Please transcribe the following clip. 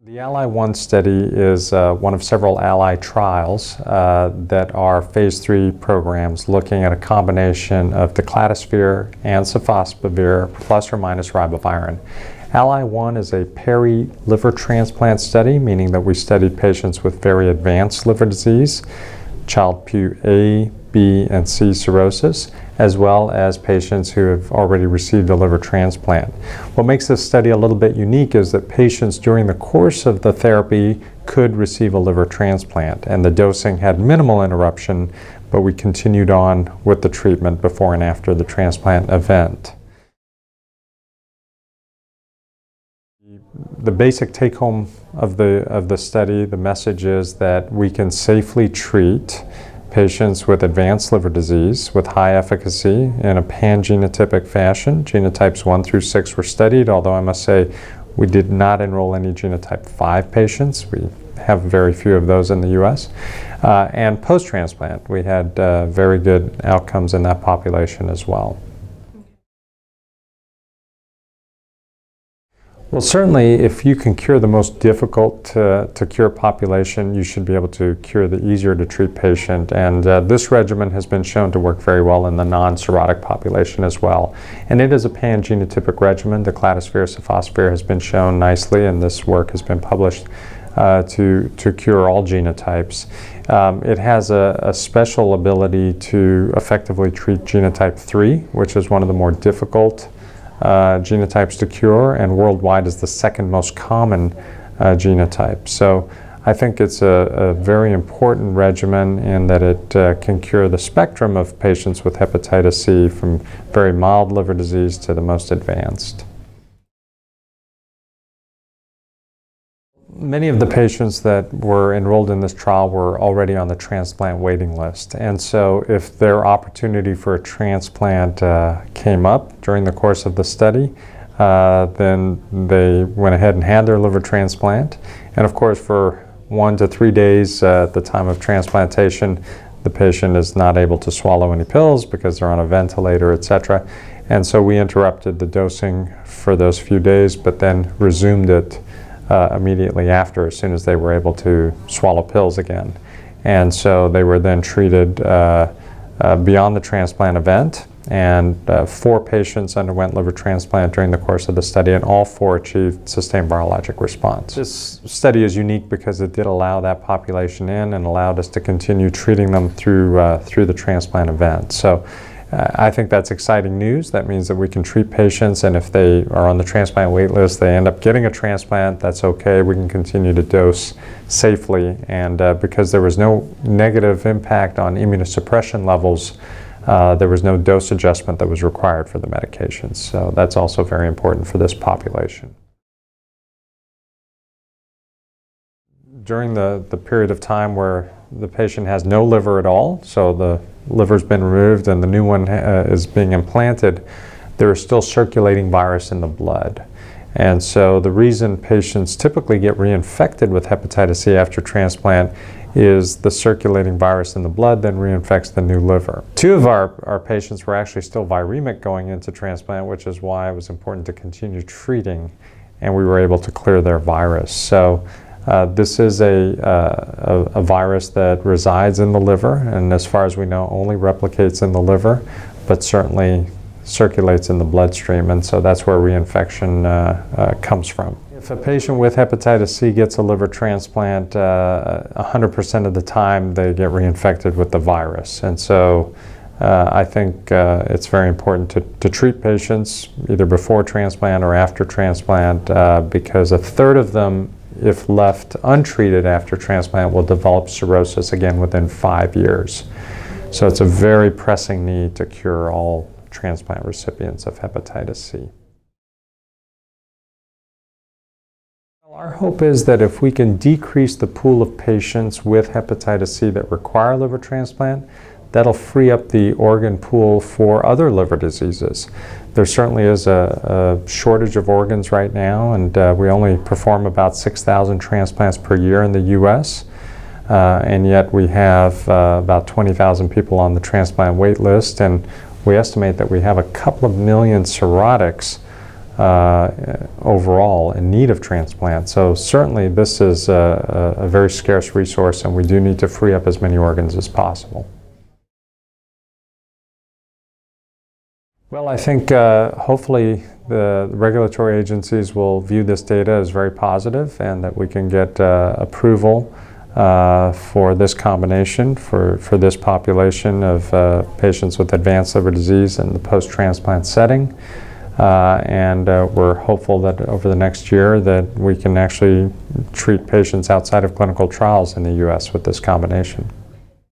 The ALLY-1 study is one of several ALLY trials that are phase 3 programs looking at a combination of declatosphere and sofosbuvir plus or minus ribavirin. ALLY-1 is a peri-liver transplant study, meaning that we studied patients with very advanced liver disease, Child-Pugh A, B, and C cirrhosis, as well as patients who have already received a liver transplant. What makes this study a little bit unique is that patients during the course of the therapy could receive a liver transplant, and the dosing had minimal interruption, but we continued on with the treatment before and after the transplant event. The basic take-home of the study, the message is that we can safely treat patients with advanced liver disease with high efficacy in a pan-genotypic fashion. Genotypes 1 through 6 were studied, although I must say we did not enroll any genotype 5 patients. We have very few of those in the US. And post-transplant, we had very good outcomes in that population as well. Well, certainly, if you can cure the most difficult to cure population, you should be able to cure the easier to treat patient. And this regimen has been shown to work very well in the non-cirrhotic population as well. And it is a pan-genotypic regimen. Declatosphere, sofosbuvir has been shown nicely, and this work has been published to cure all genotypes. It has a special ability to effectively treat genotype 3, which is one of the more difficult genotypes to cure, and worldwide is the second most common genotype. So I think it's a very important regimen in that it can cure the spectrum of patients with hepatitis C from very mild liver disease to the most advanced. Many of the patients that were enrolled in this trial were already on the transplant waiting list, and so if their opportunity for a transplant came up during the course of the study, then they went ahead and had their liver transplant. And of course, for 1 to 3 days at the time of transplantation, the patient is not able to swallow any pills because they're on a ventilator, etc. And so we interrupted the dosing for those few days, but then resumed it immediately after, as soon as they were able to swallow pills again. And so they were then treated beyond the transplant event, and 4 patients underwent liver transplant during the course of the study, and all 4 achieved sustained virologic response. This study is unique because it did allow that population in and allowed us to continue treating them through the transplant event. So I think that's exciting news. That means that we can treat patients, and if they are on the transplant wait list, they end up getting a transplant, that's okay. We can continue to dose safely, and because there was no negative impact on immunosuppression levels, there was no dose adjustment that was required for the medications. So that's also very important for this population. During the period of time where the patient has no liver at all, so the liver's been removed and the new one is being implanted, there is still circulating virus in the blood. And so the reason patients typically get reinfected with hepatitis C after transplant is the circulating virus in the blood then reinfects the new liver. 2 of our patients were actually still viremic going into transplant, which is why it was important to continue treating, and we were able to clear their virus. So this is a virus that resides in the liver, and as far as we know, only replicates in the liver, but certainly circulates in the bloodstream, and so that's where reinfection comes from. If a patient with hepatitis C gets a liver transplant, 100% of the time they get reinfected with the virus. And so I think it's very important to treat patients either before transplant or after transplant because a third of them, if left untreated after transplant, will develop cirrhosis again within 5 years. So it's a very pressing need to cure all transplant recipients of hepatitis C. Our hope is that if we can decrease the pool of patients with hepatitis C that require liver transplant, that'll free up the organ pool for other liver diseases. There certainly is a shortage of organs right now, and we only perform about 6,000 transplants per year in the US, and yet we have about 20,000 people on the transplant wait list, and we estimate that we have a couple of million cirrhotics overall in need of transplant. So certainly this is a very scarce resource, and we do need to free up as many organs as possible. Well, I think hopefully the regulatory agencies will view this data as very positive, and that we can get approval for this combination for this population of patients with advanced liver disease in the post-transplant setting. And we're hopeful that over the next year that we can actually treat patients outside of clinical trials in the U.S. with this combination.